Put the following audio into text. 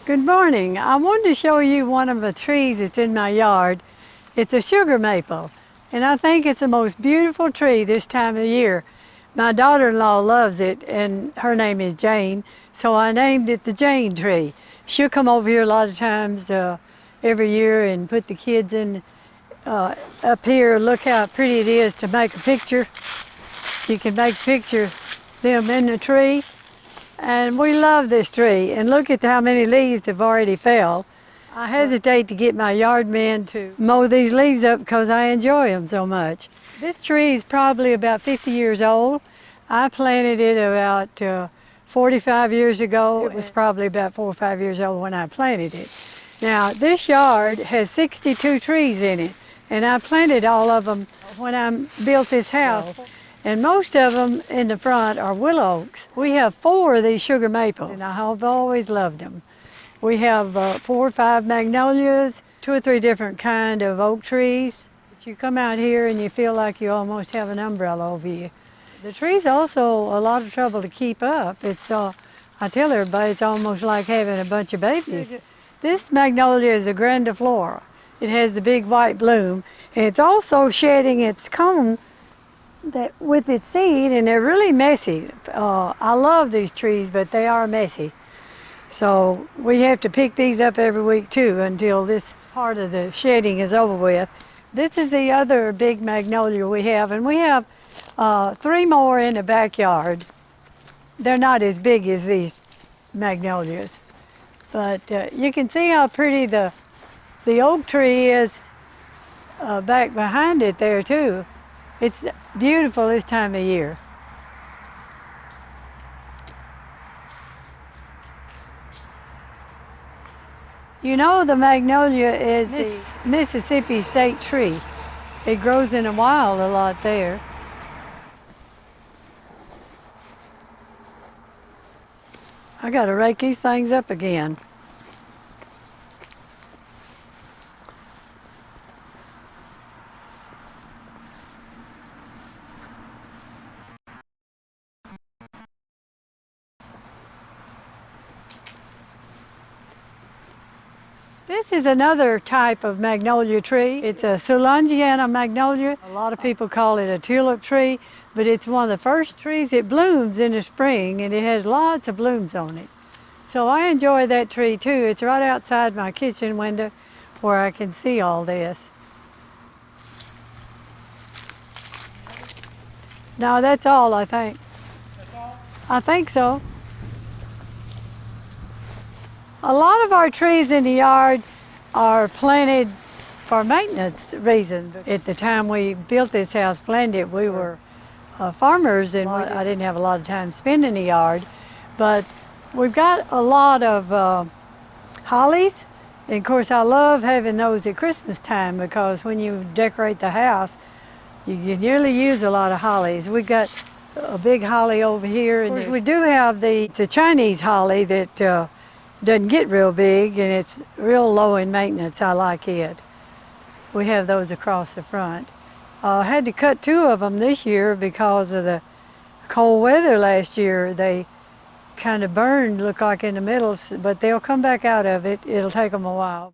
Good morning. I wanted to show you one of the trees that's in my yard. It's a sugar maple, and I think it's the most beautiful tree this time of year. My daughter-in-law loves it, and her name is Jane, so I named it the Jane tree. She'll come over here a lot of times every year and put the kids in up here. Look how pretty it is to make a picture. You can make a picture of them in the tree. And we love this tree, and look at how many leaves have already fell. I hesitate to get my yard man to mow these leaves up because I enjoy them so much. This tree is probably about 50 years old. I planted it about 45 years ago. It was probably about 4 or 5 years old when I planted it. Now, this yard has 62 trees in it, and I planted all of them when I built this house. And most of them in the front are willow oaks. We have 4 of these sugar maples, and I have always loved them. We have 4 or 5 magnolias, 2 or 3 different kind of oak trees. But you come out here and you feel like you almost have an umbrella over you. The tree's also a lot of trouble to keep up. It's, I tell everybody, it's almost like having a bunch of babies. This magnolia is a grandiflora. It has the big white bloom, and it's also shedding its cone with its seed, and they're really messy. I love these trees, but they are messy. So we have to pick these up every week too until this part of the shedding is over with. This is the other big magnolia we have, and we have 3 more in the backyard. They're not as big as these magnolias, but you can see how pretty the oak tree is back behind it there too. It's beautiful this time of year. You know, the magnolia is the Mississippi state tree. It grows in the wild a lot there. I gotta rake these things up again. This is another type of magnolia tree. It's a Soulangeana magnolia. A lot of people call it a tulip tree, but it's one of the first trees that blooms in the spring, and it has lots of blooms on it. So I enjoy that tree too. It's right outside my kitchen window where I can see all this. No, that's all, I think. That's all? I think so. A lot of our trees in the yard are planted for maintenance reasons. At the time we built this house, planned it, we were farmers, and I didn't have a lot of time spent in the yard. But we've got a lot of hollies, and of course I love having those at Christmas time because when you decorate the house, you nearly use a lot of hollies. We've got a big holly over here, and of course we do have the Chinese holly that doesn't get real big, and it's real low in maintenance. I like it. We have those across the front. I had to cut 2 of them this year because of the cold weather last year. They kind of burned, look like in the middle, but they'll come back out of it. It'll take them a while.